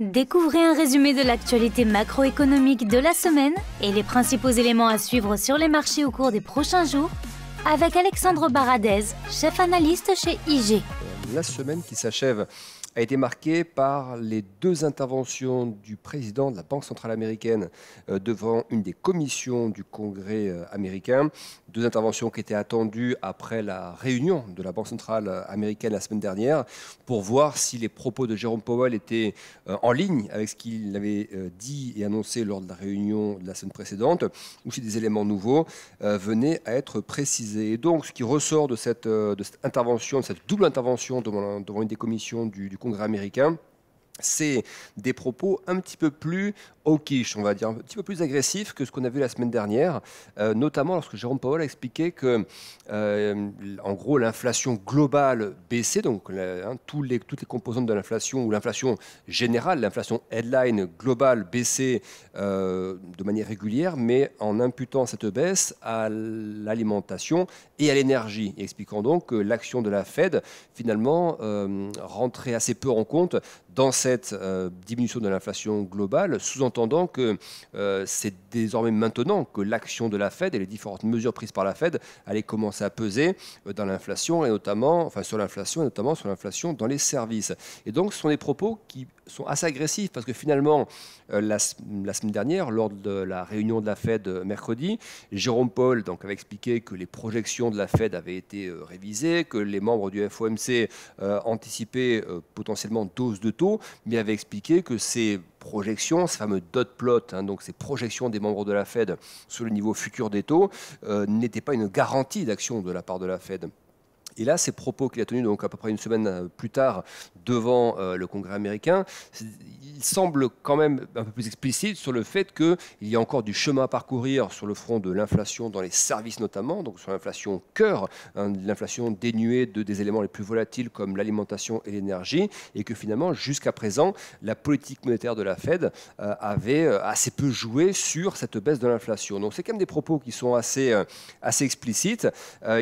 Découvrez un résumé de l'actualité macroéconomique de la semaine et les principaux éléments à suivre sur les marchés au cours des prochains jours avec Alexandre Baradez, chef analyste chez IG. La semaine qui s'achève a été marquée par les deux interventions du président de la Banque centrale américaine devant une des commissions du Congrès américain. Deux interventions qui étaient attendues après la réunion de la Banque centrale américaine la semaine dernière pour voir si les propos de Jérôme Powell étaient en ligne avec ce qu'il avait dit et annoncé lors de la réunion de la semaine précédente ou si des éléments nouveaux venaient à être précisés. Et donc, ce qui ressort de cette intervention, de cette double intervention devant une des commissions du Congrès américain, c'est des propos un petit peu plus hawkish, on va dire, un petit peu plus agressifs que ce qu'on a vu la semaine dernière, notamment lorsque Jérôme Powell a expliqué que, en gros, l'inflation globale baissait, donc toutes les composantes de l'inflation, ou l'inflation générale, l'inflation headline globale baissait de manière régulière, mais en imputant cette baisse à l'alimentation et à l'énergie, expliquant donc que l'action de la Fed, finalement, rentrait assez peu en compte dans cette diminution de l'inflation globale, sous-entendant que c'est désormais maintenant que l'action de la Fed et les différentes mesures prises par la Fed allaient commencer à peser dans l'inflation et notamment, enfin sur l'inflation et notamment sur l'inflation dans les services. Et donc, ce sont des propos qui sont assez agressifs parce que finalement, la semaine dernière, lors de la réunion de la Fed mercredi, Jérôme Powell donc, avait expliqué que les projections de la Fed avaient été révisées, que les membres du FOMC anticipaient potentiellement dose de taux, mais avait expliqué que ces projections, ces fameux dot plots, donc ces projections des membres de la Fed sur le niveau futur des taux, n'étaient pas une garantie d'action de la part de la Fed. Et là, ces propos qu'il a tenus donc à peu près une semaine plus tard devant le Congrès américain, il semble quand même un peu plus explicite sur le fait qu'il y a encore du chemin à parcourir sur le front de l'inflation dans les services notamment, donc sur l'inflation cœur, l'inflation dénuée des éléments les plus volatiles comme l'alimentation et l'énergie, et que finalement, jusqu'à présent, la politique monétaire de la Fed avait assez peu joué sur cette baisse de l'inflation. Donc c'est quand même des propos qui sont assez explicites.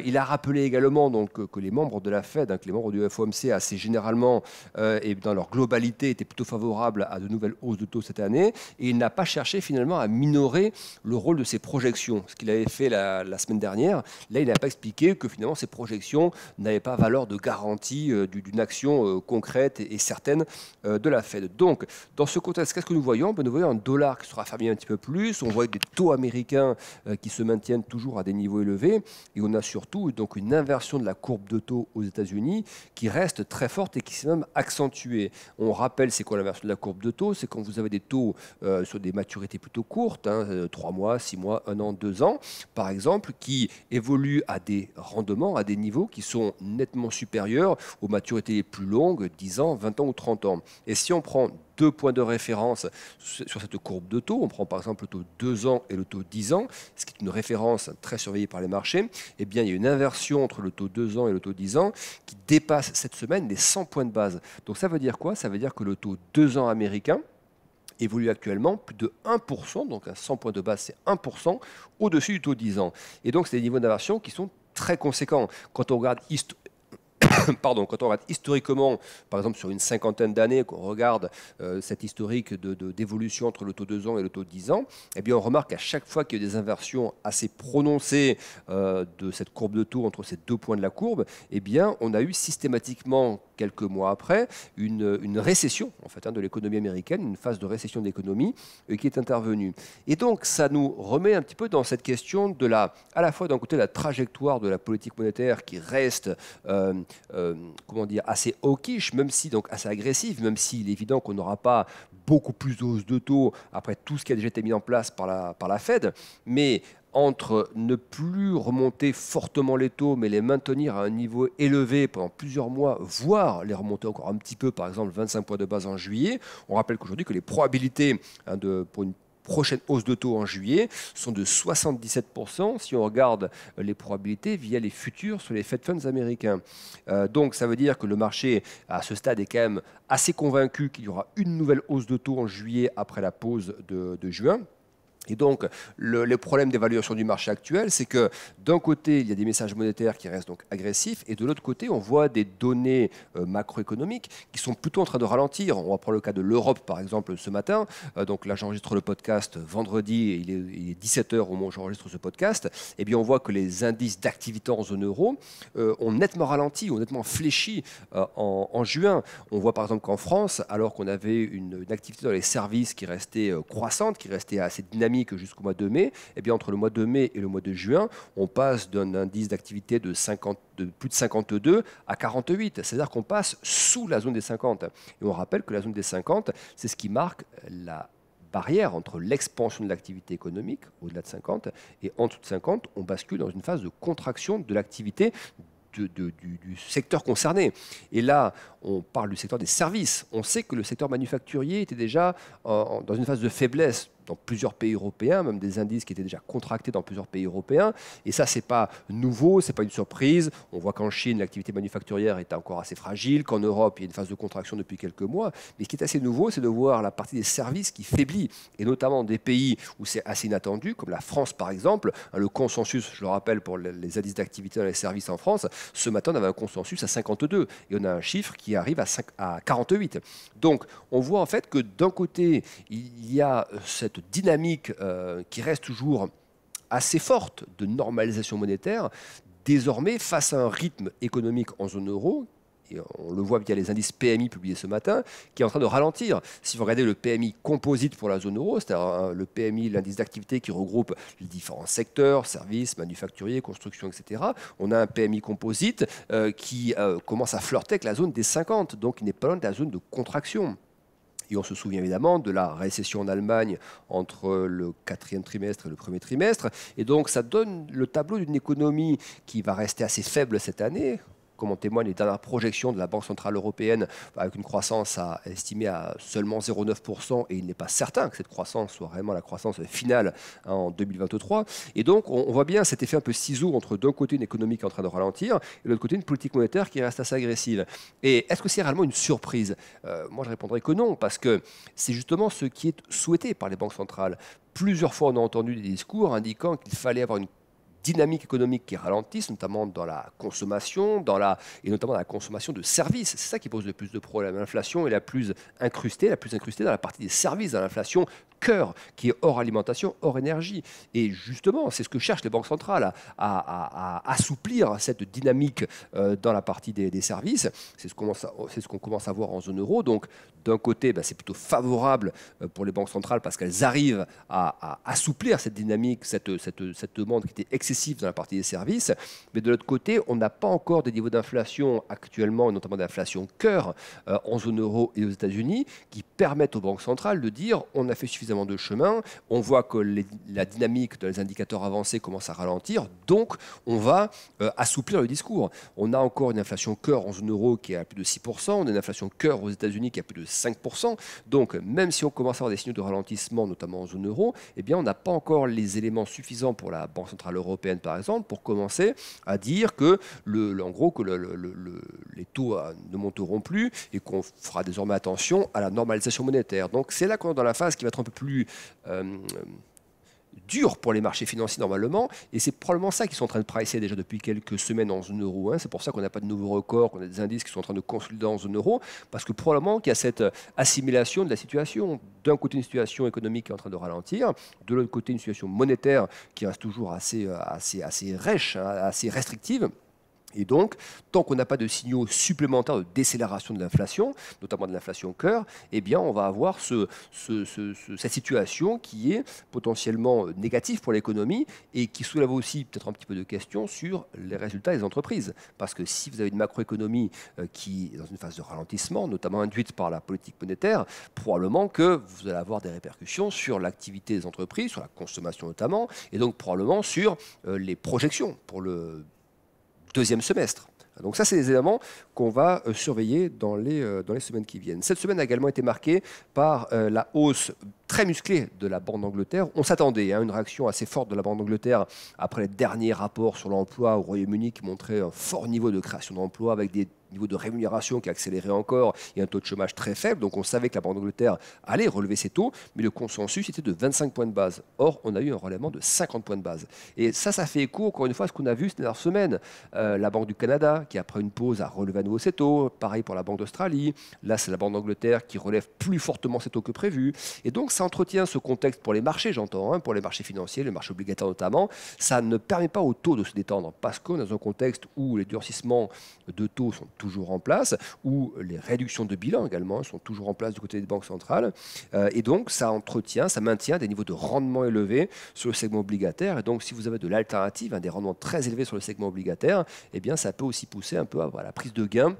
Il a rappelé également donc, que les membres de la Fed, que les membres du FOMC assez généralement et dans leur globalité étaient plutôt favorables à de nouvelles hausses de taux cette année, et il n'a pas cherché finalement à minorer le rôle de ses projections, ce qu'il avait fait la semaine dernière. Là, il n'a pas expliqué que finalement ces projections n'avaient pas valeur de garantie d'une action concrète et certaine de la Fed. Donc, dans ce contexte, qu'est-ce que nous voyons? Nous voyons un dollar qui sera affaibli un petit peu plus, on voit des taux américains qui se maintiennent toujours à des niveaux élevés, et on a surtout donc une inversion de la courbe de taux aux États-Unis qui reste très forte et qui s'est même accentuée. On rappelle, c'est quoi l'inversion de la courbe de taux? C'est quand vous avez des taux sur des maturités plutôt courtes, 3 mois, 6 mois, 1 an, 2 ans, par exemple, qui évoluent à des rendements, à des niveaux qui sont nettement supérieurs aux maturités les plus longues, 10 ans, 20 ans ou 30 ans. Et si on prend deux points de référence sur cette courbe de taux, on prend par exemple le taux 2 ans et le taux 10 ans, ce qui est une référence très surveillée par les marchés, eh bien il y a une inversion entre le taux 2 ans et le taux 10 ans qui dépasse cette semaine les 100 points de base. Donc ça veut dire quoi? Ça veut dire que le taux 2 ans américain évolue actuellement plus de 1%, donc à 100 points de base c'est 1%, au-dessus du taux 10 ans. Et donc c'est des niveaux d'inversion qui sont très conséquents. Quand on regarde quand on regarde historiquement, par exemple sur une cinquantaine d'années, qu'on regarde cette historique d'évolution entre le taux 2 ans et le taux 10 ans, eh bien on remarque qu'à chaque fois qu'il y a des inversions assez prononcées de cette courbe de taux entre ces deux points de la courbe, eh bien on a eu systématiquement quelques mois après une récession en fait, de l'économie américaine, une phase de récession de l'économie qui est intervenue. Et donc ça nous remet un petit peu dans cette question de à la fois d'un côté la trajectoire de la politique monétaire qui reste assez hawkish, même si donc assez agressif, même s'il est évident qu'on n'aura pas beaucoup plus de hausses de taux après tout ce qui a déjà été mis en place par la Fed, mais entre ne plus remonter fortement les taux, mais les maintenir à un niveau élevé pendant plusieurs mois, voire les remonter encore un petit peu, par exemple 25 points de base en juillet. On rappelle qu'aujourd'hui que les probabilités pour une prochaine hausse de taux en juillet sont de 77% si on regarde les probabilités via les futurs sur les Fed Funds américains. Donc ça veut dire que le marché à ce stade est quand même assez convaincu qu'il y aura une nouvelle hausse de taux en juillet après la pause de juin. Et donc, le problème d'évaluation du marché actuel, c'est que d'un côté, il y a des messages monétaires qui restent donc agressifs, et de l'autre côté, on voit des données macroéconomiques qui sont plutôt en train de ralentir. On va prendre le cas de l'Europe, par exemple, ce matin. Donc là, j'enregistre le podcast vendredi, et il est 17 h au moment où j'enregistre ce podcast. Eh bien, on voit que les indices d'activité en zone euro ont nettement ralenti, ont nettement fléchi en juin. On voit par exemple qu'en France, alors qu'on avait une activité dans les services qui restait croissante, qui restait assez dynamique, jusqu'au mois de mai, eh bien, entre le mois de mai et le mois de juin, on passe d'un indice d'activité de plus de 52 à 48. C'est-à-dire qu'on passe sous la zone des 50. Et on rappelle que la zone des 50, c'est ce qui marque la barrière entre l'expansion de l'activité économique, au-delà de 50, et en dessous de 50, on bascule dans une phase de contraction de l'activité du secteur concerné. Et là, on parle du secteur des services. On sait que le secteur manufacturier était déjà dans une phase de faiblesse dans plusieurs pays européens, même des indices qui étaient déjà contractés dans plusieurs pays européens. Et ça, ce n'est pas nouveau, ce n'est pas une surprise. On voit qu'en Chine, l'activité manufacturière est encore assez fragile, qu'en Europe, il y a une phase de contraction depuis quelques mois. Mais ce qui est assez nouveau, c'est de voir la partie des services qui faiblit, et notamment des pays où c'est assez inattendu, comme la France par exemple. Le consensus, je le rappelle, pour les indices d'activité dans les services en France, ce matin, on avait un consensus à 52, et on a un chiffre qui arrive à 48. Donc, on voit en fait que d'un côté, il y a cette dynamique qui reste toujours assez forte de normalisation monétaire, désormais face à un rythme économique en zone euro, et on le voit via les indices PMI publiés ce matin, qui est en train de ralentir. Si vous regardez le PMI composite pour la zone euro, c'est-à-dire le PMI, l'indice d'activité qui regroupe les différents secteurs, services, manufacturiers, construction, etc., on a un PMI composite qui commence à flirter avec la zone des 50, donc il n'est pas loin de la zone de contraction. Et on se souvient évidemment de la récession en Allemagne entre le 4e trimestre et le 1er trimestre. Et donc ça donne le tableau d'une économie qui va rester assez faible cette année, comme en témoignent les dernières projections de la Banque Centrale Européenne, avec une croissance estimée à seulement 0,9%, et il n'est pas certain que cette croissance soit vraiment la croissance finale en 2023. Et donc, on voit bien cet effet un peu ciseau entre d'un côté une économie qui est en train de ralentir, et de l'autre côté une politique monétaire qui reste assez agressive. Et est-ce que c'est réellement une surprise ? Moi, je répondrais que non, parce que c'est justement ce qui est souhaité par les banques centrales. Plusieurs fois, on a entendu des discours indiquant qu'il fallait avoir une dynamique économique qui ralentisse, notamment dans la consommation, et notamment dans la consommation de services. C'est ça qui pose le plus de problèmes. L'inflation est la plus incrustée dans la partie des services, dans l'inflation cœur, qui est hors alimentation, hors énergie. Et justement, c'est ce que cherchent les banques centrales, à assouplir cette dynamique dans la partie des services. C'est ce qu'on commence à voir en zone euro. Donc, d'un côté, c'est plutôt favorable pour les banques centrales parce qu'elles arrivent à assouplir cette dynamique, cette demande qui était excessive dans la partie des services. Mais de l'autre côté, on n'a pas encore des niveaux d'inflation actuellement, notamment d'inflation cœur en zone euro et aux États-Unis, qui permettent aux banques centrales de dire on a fait suffisamment de chemin, on voit que la dynamique des indicateurs avancés commence à ralentir, donc on va assouplir le discours. On a encore une inflation cœur en zone euro qui est à plus de 6%, on a une inflation cœur aux États-Unis qui est à plus de 5%, donc même si on commence à avoir des signaux de ralentissement, notamment en zone euro, eh bien on n'a pas encore les éléments suffisants pour la Banque Centrale Européenne, par exemple, pour commencer à dire que, en gros, que les taux ne monteront plus et qu'on fera désormais attention à la normalisation monétaire. Donc c'est là qu'on est dans la phase qui va être un peu plus dur pour les marchés financiers normalement, et c'est probablement ça qu'ils sont en train de pricer déjà depuis quelques semaines en zone euro. C'est pour ça qu'on n'a pas de nouveaux records, qu'on a des indices qui sont en train de consolider en zone euro, parce que probablement qu'il y a cette assimilation de la situation. D'un côté, une situation économique qui est en train de ralentir, de l'autre côté, une situation monétaire qui reste toujours assez rêche, assez restrictive. Et donc, tant qu'on n'a pas de signaux supplémentaires de décélération de l'inflation, notamment de l'inflation cœur, eh bien, on va avoir cette situation qui est potentiellement négative pour l'économie et qui soulève aussi peut-être un petit peu de questions sur les résultats des entreprises. Parce que si vous avez une macroéconomie qui est dans une phase de ralentissement, notamment induite par la politique monétaire, probablement que vous allez avoir des répercussions sur l'activité des entreprises, sur la consommation notamment, et donc probablement sur les projections pour le deuxième semestre. Donc ça, c'est des éléments qu'on va surveiller dans les semaines qui viennent. Cette semaine a également été marquée par la hausse très musclée de la Banque d'Angleterre. On s'attendait à une réaction assez forte de la Banque d'Angleterre après les derniers rapports sur l'emploi au Royaume-Uni qui montraient un fort niveau de création d'emplois avec des niveau de rémunération qui a accéléré encore et un taux de chômage très faible. Donc on savait que la Banque d'Angleterre allait relever ses taux, mais le consensus était de 25 points de base. Or, on a eu un relèvement de 50 points de base. Et ça fait écho, encore une fois, à ce qu'on a vu ces dernières semaines. La Banque du Canada, qui après une pause a relevé à nouveau ses taux. Pareil pour la Banque d'Australie. Là, c'est la Banque d'Angleterre qui relève plus fortement ses taux que prévu. Et donc, ça entretient ce contexte pour les marchés, j'entends, pour les marchés financiers, les marchés obligataires notamment. Ça ne permet pas aux taux de se détendre parce qu'on est dans un contexte où les durcissements de taux sont toujours en place, où les réductions de bilan également sont toujours en place du côté des banques centrales. Et donc, ça maintient des niveaux de rendement élevés sur le segment obligataire. Et donc, si vous avez de l'alternative, des rendements très élevés sur le segment obligataire, eh bien, ça peut aussi pousser un peu à la prise de gain,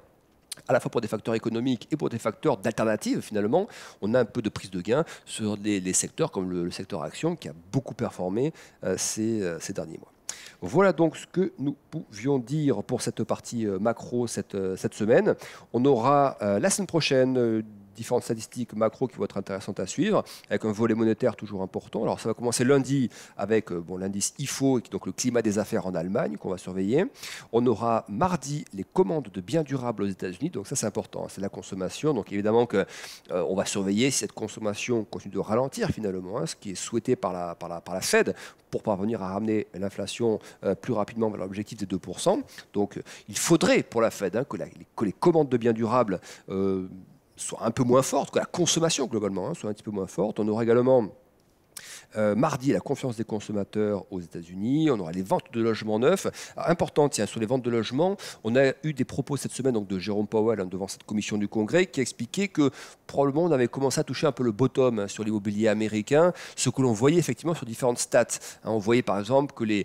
à la fois pour des facteurs économiques et pour des facteurs d'alternatives. Finalement, on a un peu de prise de gain sur les secteurs comme le secteur action qui a beaucoup performé ces derniers mois. Voilà donc ce que nous pouvions dire pour cette partie macro cette semaine. On aura la semaine prochaine différentes statistiques macro qui vont être intéressantes à suivre, avec un volet monétaire toujours important. Alors ça va commencer lundi avec l'indice IFO, donc le climat des affaires en Allemagne, qu'on va surveiller. On aura mardi les commandes de biens durables aux États-Unis, donc ça c'est important, c'est la consommation. Donc évidemment qu'on va surveiller si cette consommation continue de ralentir finalement, ce qui est souhaité par la Fed, pour parvenir à ramener l'inflation plus rapidement vers l'objectif des 2%. Donc il faudrait pour la Fed que les commandes de biens durables soit un peu moins forte, que la consommation globalement soit un petit peu moins forte. On aura également mardi la confiance des consommateurs aux États-Unis. On aura les ventes de logements neufs. Alors, important, sur les ventes de logements, on a eu des propos cette semaine donc, de Jérôme Powell devant cette commission du Congrès qui expliquait que probablement on avait commencé à toucher un peu le bottom sur l'immobilier américain, ce que l'on voyait effectivement sur différentes stats. On voyait par exemple que les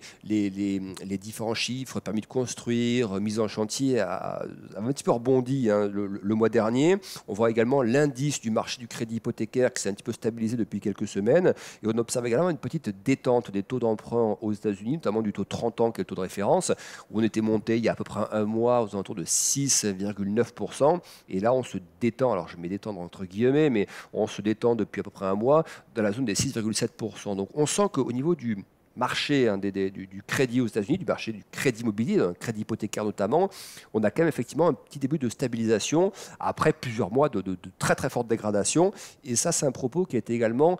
différents chiffres, permis de construire, mise en chantier, avaient un petit peu rebondi le mois dernier. On voit également l'indice du marché du crédit hypothécaire qui s'est un petit peu stabilisé depuis quelques semaines. Et on observe également une petite détente des taux d'emprunt aux États-Unis, notamment du taux 30 ans, qui est le taux de référence, où on était monté il y a à peu près un mois aux alentours de 6,9%. Et là, on se détend, alors je mets détendre entre guillemets, mais on se détend depuis à peu près un mois dans la zone des 6,7%. Donc on sent qu'au niveau du marché du crédit aux États-Unis, du marché du crédit immobilier, du crédit hypothécaire notamment, on a quand même effectivement un petit début de stabilisation après plusieurs mois de très très forte dégradation. Et ça, c'est un propos qui a été également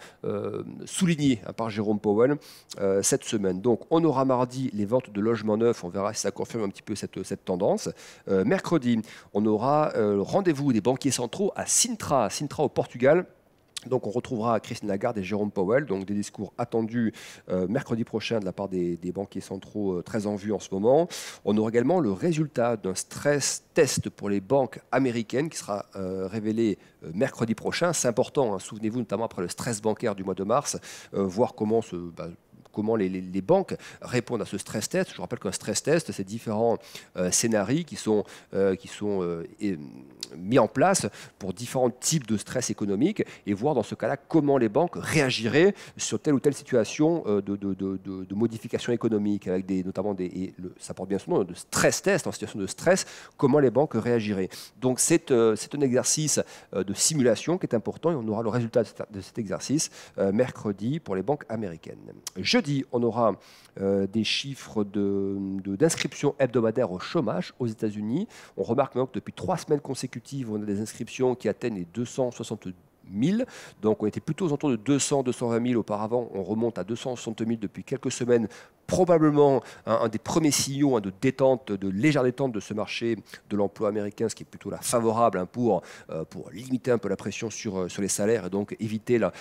souligné par Jérôme Powell cette semaine. Donc, on aura mardi les ventes de logements neufs. On verra si ça confirme un petit peu cette tendance. Mercredi, on aura le rendez-vous des banquiers centraux à Sintra au Portugal. Donc on retrouvera Christine Lagarde et Jérôme Powell, donc des discours attendus mercredi prochain de la part des banquiers centraux très en vue en ce moment. On aura également le résultat d'un stress test pour les banques américaines qui sera révélé mercredi prochain. C'est important, souvenez-vous notamment après le stress bancaire du mois de mars, voir comment les banques répondent à ce stress test. Je vous rappelle qu'un stress test, c'est différents scénarios qui sont mis en place pour différents types de stress économiques et voir dans ce cas-là comment les banques réagiraient sur telle ou telle situation de modification économique, avec ça porte bien son nom, de stress test, en situation de stress, comment les banques réagiraient. Donc c'est un exercice de simulation qui est important et on aura le résultat de cet exercice mercredi pour les banques américaines. Jeudi, on aura des chiffres d'inscriptions hebdomadaires au chômage aux États-Unis. On remarque maintenant que depuis 3 semaines consécutives, on a des inscriptions qui atteignent les 260 000. Donc on était plutôt aux alentours de 220 000 auparavant. On remonte à 260 000 depuis quelques semaines. Probablement un des premiers signaux de détente, de légère détente de ce marché de l'emploi américain, ce qui est plutôt favorable pour limiter un peu la pression sur les salaires et donc éviter la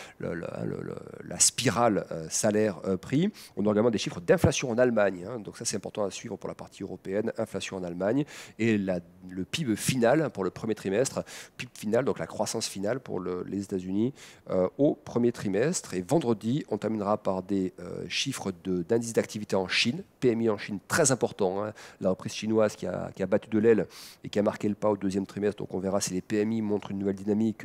spirale salaire-prix. On a également des chiffres d'inflation en Allemagne, donc ça c'est important à suivre pour la partie européenne, inflation en Allemagne, et le PIB final pour le premier trimestre, PIB final, donc la croissance finale pour les États-Unis au premier trimestre. Et vendredi, on terminera par des chiffres d'indice d'activité en Chine, PMI en Chine très important, la reprise chinoise qui a battu de l'aile et qui a marqué le pas au deuxième trimestre. Donc on verra si les PMI montrent une nouvelle dynamique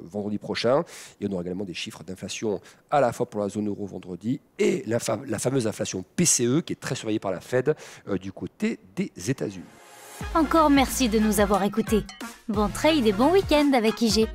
vendredi prochain. Et on aura également des chiffres d'inflation à la fois pour la zone euro vendredi et la fameuse inflation PCE qui est très surveillée par la Fed du côté des États-Unis. Encore merci de nous avoir écoutés. Bon trade et bon week-end avec IG.